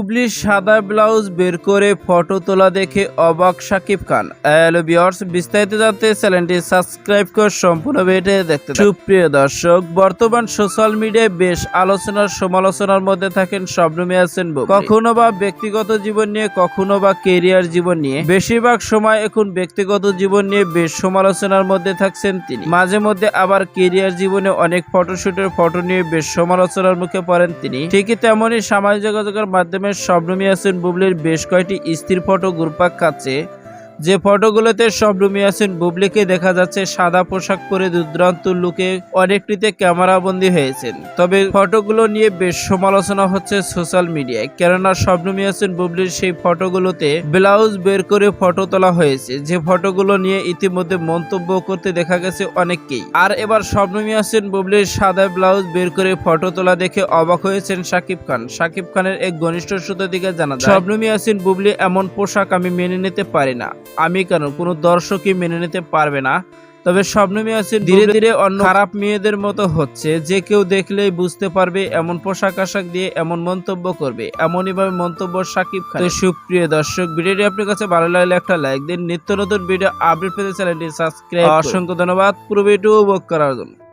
বুবলির সাদা ব্লাউজ বের করে ফটো তোলা দেখে অবাক শাকিব খান। হ্যালো ভিউয়ার্স, বিস্তারিত জানতে চ্যানেলটি সাবস্ক্রাইব করে সম্পূর্ণ ভিডিও দেখতে থাকুন। সুপ্রিয় দর্শক, বর্তমান সোশ্যাল মিডিয়ায় বেশ আলোচনার সমালোচনার মধ্যে থাকেন শবনম ইয়াসমিন বুবলি। কখনো বা ব্যক্তিগত জীবন নিয়ে, কখনো বা কেরিয়ার জীবন নিয়ে। বেশিরভাগ সময় এখন ব্যক্তিগত জীবন নিয়ে বেশ সমালোচনার মধ্যে থাকছেন তিনি। মাঝে মধ্যে আবার কেরিয়ার জীবনে অনেক ফটোশুটের ফটো নিয়ে বেশ সমালোচনার মুখে পড়েন তিনি। ঠিকই তেমনই সামাজিক যোগাযোগের মাধ্যমে শবনম ইয়াসমিন বুবলির বেশ কয়েকটি স্থির ফটো ঘুরপাক খাচ্ছে, যে ফটোগুলোতে শবনম ইয়াসমিন বুবলিকে দেখা যাচ্ছে সাদা পোশাক পরে দুর্দান্ত লুকে অনেকটিতে ক্যামেরাবন্দি হয়েছেন। তবে ফটোগুলো নিয়ে বেশ সমালোচনা হচ্ছে সোশ্যাল মিডিয়ায়, কেননা শবনম ইয়াসমিন বুবলির সেই ফটোগুলোতে ব্লাউজ বের করে ফটো তোলা হয়েছে, যে ফটোগুলো নিয়ে ইতিমধ্যে মন্তব্য করতে দেখা গেছে অনেককেই। আর এবার শবনম ইয়াসমিন বুবলির সাদা ব্লাউজ বের করে ফটো তোলা দেখে অবাক হয়েছেন শাকিব খান। শাকিব খানের এক ঘনিষ্ঠ সূত্র থেকে জানা যায়, শবনম ইয়াসমিন বুবলি এমন পোশাক আমি মেনে নিতে পারি না। আমি কেন, কোনো দর্শকই মেনে নিতে পারবে না। তবে শবনম ইয়াসমিন ধীরে ধীরে অন্য খারাপ মেয়েদের মতো হচ্ছে, যে কেউ দেখলেই বুঝতে পারবে এমন পোশাক আশাক দিয়ে এমন মন্তব্য করবে। এমনই ভাবে মন্তব্য শাকিব খান। তো সুপ্রিয় দর্শক, ভিডিওটি আপনার কাছে ভালো লাগলে একটা লাইক দিন। নিত্য নতুন ভিডিও আপডেট পেতে চ্যানেলটি সাবস্ক্রাইব। অসংখ্য ধন্যবাদ পুরো ভিডিও উপভোগ করার জন্য।